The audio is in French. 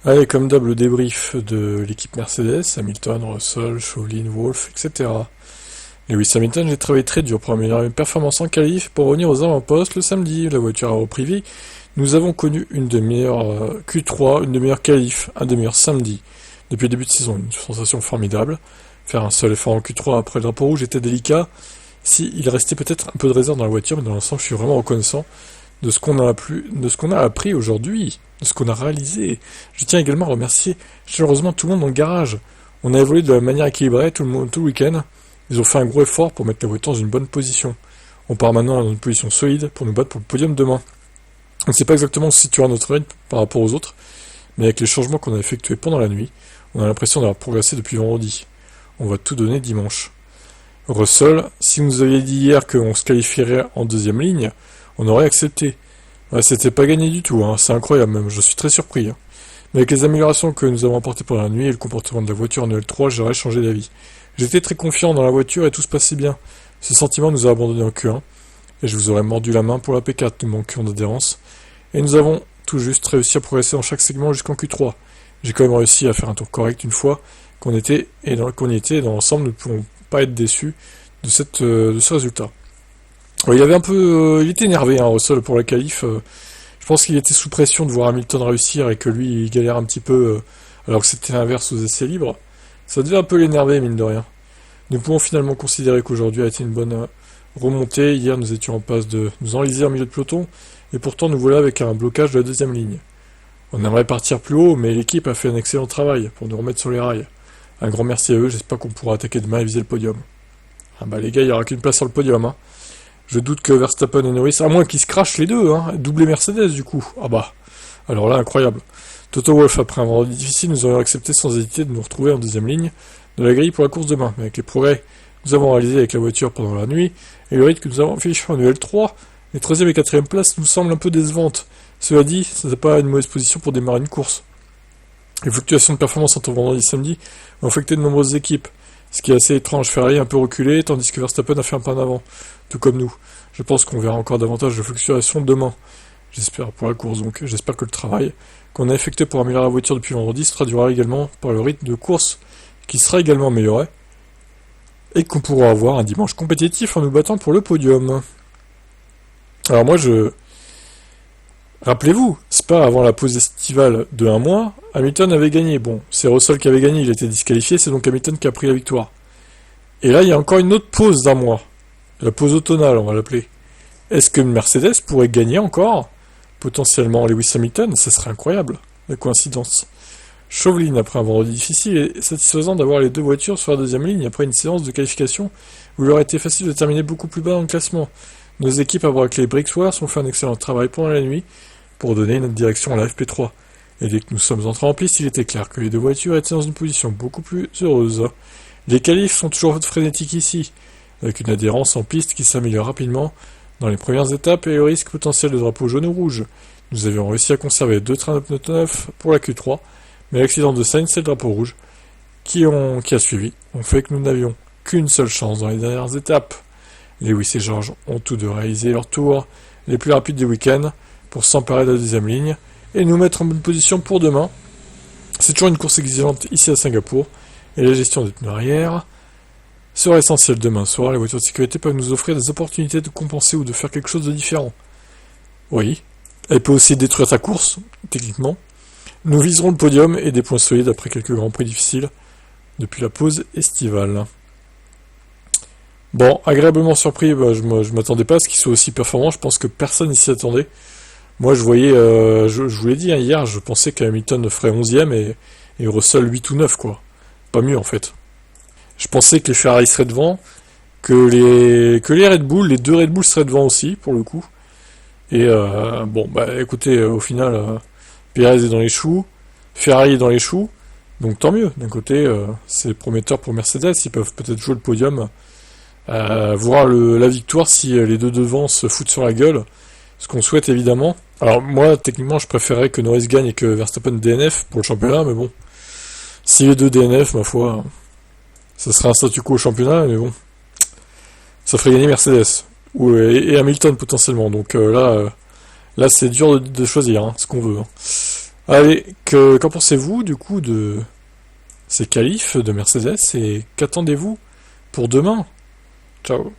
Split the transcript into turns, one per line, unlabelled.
Allez, comme d'hab, le débrief de l'équipe Mercedes, Hamilton, Russell, Chauvelin, Wolff, etc. Lewis Hamilton, j'ai travaillé très dur pour améliorer mes performances en qualif pour revenir aux avant-postes le samedi. La voiture a repris vie. Nous avons connu une des meilleures Q3, une des meilleures qualifs, un des meilleurs samedis depuis le début de saison. Une sensation formidable. Faire un seul effort en Q3 après le drapeau rouge était délicat. Il restait peut-être un peu de réserve dans la voiture, mais dans l'ensemble, je suis vraiment reconnaissant de ce qu'on a appris aujourd'hui, de ce qu'on a réalisé. Je tiens également à remercier chaleureusement tout le monde dans le garage. On a évolué de la manière équilibrée tout le week-end. Ils ont fait un gros effort pour mettre la voiture dans une bonne position. On part maintenant dans une position solide pour nous battre pour le podium demain. On ne sait pas exactement où se situera notre rythme par rapport aux autres, mais avec les changements qu'on a effectués pendant la nuit, on a l'impression d'avoir progressé depuis vendredi. On va tout donner dimanche. Russell, si vous nous aviez dit hier qu'on se qualifierait en deuxième ligne, on aurait accepté. Ouais, c'était pas gagné du tout, c'est incroyable même, je suis très surpris. Mais avec les améliorations que nous avons apportées pendant la nuit et le comportement de la voiture en L3, j'aurais changé d'avis. J'étais très confiant dans la voiture et tout se passait bien. Ce sentiment nous a abandonnés en Q1, et je vous aurais mordu la main pour la P4, nous manquions d'adhérence. Et nous avons tout juste réussi à progresser dans chaque segment jusqu'en Q3. J'ai quand même réussi à faire un tour correct une fois qu'on y était, et dans l'ensemble, nous ne pouvons pas être déçus de ce résultat. Il était énervé, Russell, pour la qualif. Je pense qu'il était sous pression de voir Hamilton réussir et que lui, il galère un petit peu, alors que c'était l'inverse aux essais libres. Ça devait un peu l'énerver, mine de rien. Nous pouvons finalement considérer qu'aujourd'hui a été une bonne remontée. Hier, nous étions en passe de nous enliser en milieu de peloton, et pourtant nous voilà avec un blocage de la deuxième ligne. On aimerait partir plus haut, mais l'équipe a fait un excellent travail pour nous remettre sur les rails. Un grand merci à eux, j'espère qu'on pourra attaquer demain et viser le podium. Les gars, il n'y aura qu'une place sur le podium, Je doute que Verstappen et Norris, à moins qu'ils se crachent les deux, doublé Mercedes du coup. Alors là, incroyable. Toto Wolff, après un vendredi difficile, nous aurions accepté sans hésiter de nous retrouver en deuxième ligne de la grille pour la course demain. Mais avec les progrès que nous avons réalisés avec la voiture pendant la nuit, et le rythme que nous avons affiché en UL3, les 13e et 4e places nous semblent un peu décevantes. Cela dit, ce n'est pas une mauvaise position pour démarrer une course. Les fluctuations de performance entre vendredi et samedi ont affecté de nombreuses équipes. Ce qui est assez étrange, Ferrari a un peu reculé, tandis que Verstappen a fait un pas en avant, tout comme nous. Je pense qu'on verra encore davantage de fluctuations demain. J'espère pour la course, donc j'espère que le travail qu'on a effectué pour améliorer la voiture depuis vendredi se traduira également par le rythme de course qui sera également amélioré et qu'on pourra avoir un dimanche compétitif en nous battant pour le podium. Alors rappelez-vous, c'est pas avant la pause estivale de un mois, Hamilton avait gagné. Bon, c'est Russell qui avait gagné, il était disqualifié, c'est donc Hamilton qui a pris la victoire. Et là, il y a encore une autre pause d'un mois. La pause automnale, on va l'appeler. Est-ce que Mercedes pourrait gagner encore potentiellement Lewis Hamilton? Ça serait incroyable, la coïncidence. Chauvelin, après un vendredi difficile, est satisfaisant d'avoir les deux voitures sur la deuxième ligne après une séance de qualification où il aurait été facile de terminer beaucoup plus bas dans le classement. Nos équipes avec les Brixworth ont fait un excellent travail pendant la nuit pour donner notre direction à la FP3. Et dès que nous sommes entrés en piste, il était clair que les deux voitures étaient dans une position beaucoup plus heureuse. Les qualifs sont toujours frénétiques ici, avec une adhérence en piste qui s'améliore rapidement dans les premières étapes et le risque potentiel de drapeau jaune ou rouge. Nous avions réussi à conserver 2 trains de pneus neufs pour la Q3, mais l'accident de Sainz et le drapeau rouge qui a suivi ont fait que nous n'avions qu'une seule chance dans les dernières étapes. Lewis et George ont tous deux réalisé leurs tours les plus rapides du week-end pour s'emparer de la deuxième ligne et nous mettre en bonne position pour demain. C'est toujours une course exigeante ici à Singapour et la gestion des pneus arrière sera essentielle demain soir. Les voitures de sécurité peuvent nous offrir des opportunités de compenser ou de faire quelque chose de différent. Oui, elle peut aussi détruire ta course, techniquement. Nous viserons le podium et des points solides après quelques grands prix difficiles depuis la pause estivale. Bon, agréablement surpris, je m'attendais pas à ce qu'il soit aussi performant, je pense que personne n'y s'y attendait. Moi je voyais, je vous l'ai dit hier, je pensais qu'Hamilton ferait 11ème et Russell 8 ou 9 quoi. Pas mieux en fait. Je pensais que les Ferrari seraient devant, que les Red Bull, les deux Red Bull seraient devant aussi pour le coup. Et écoutez, au final, Perez est dans les choux, Ferrari est dans les choux, donc tant mieux. D'un côté, c'est prometteur pour Mercedes, ils peuvent peut-être jouer le podium. Voir la victoire si les deux devant se foutent sur la gueule, ce qu'on souhaite évidemment. Alors moi techniquement je préférerais que Norris gagne et que Verstappen DNF pour le championnat, mais bon, si les deux DNF, ma foi, ça serait un statu quo au championnat, mais bon, ça ferait gagner Mercedes et Hamilton potentiellement, donc là c'est dur de choisir ce qu'on veut. Allez, qu'en pensez-vous du coup de ces qualifs de Mercedes et qu'attendez-vous pour demain? Ciao.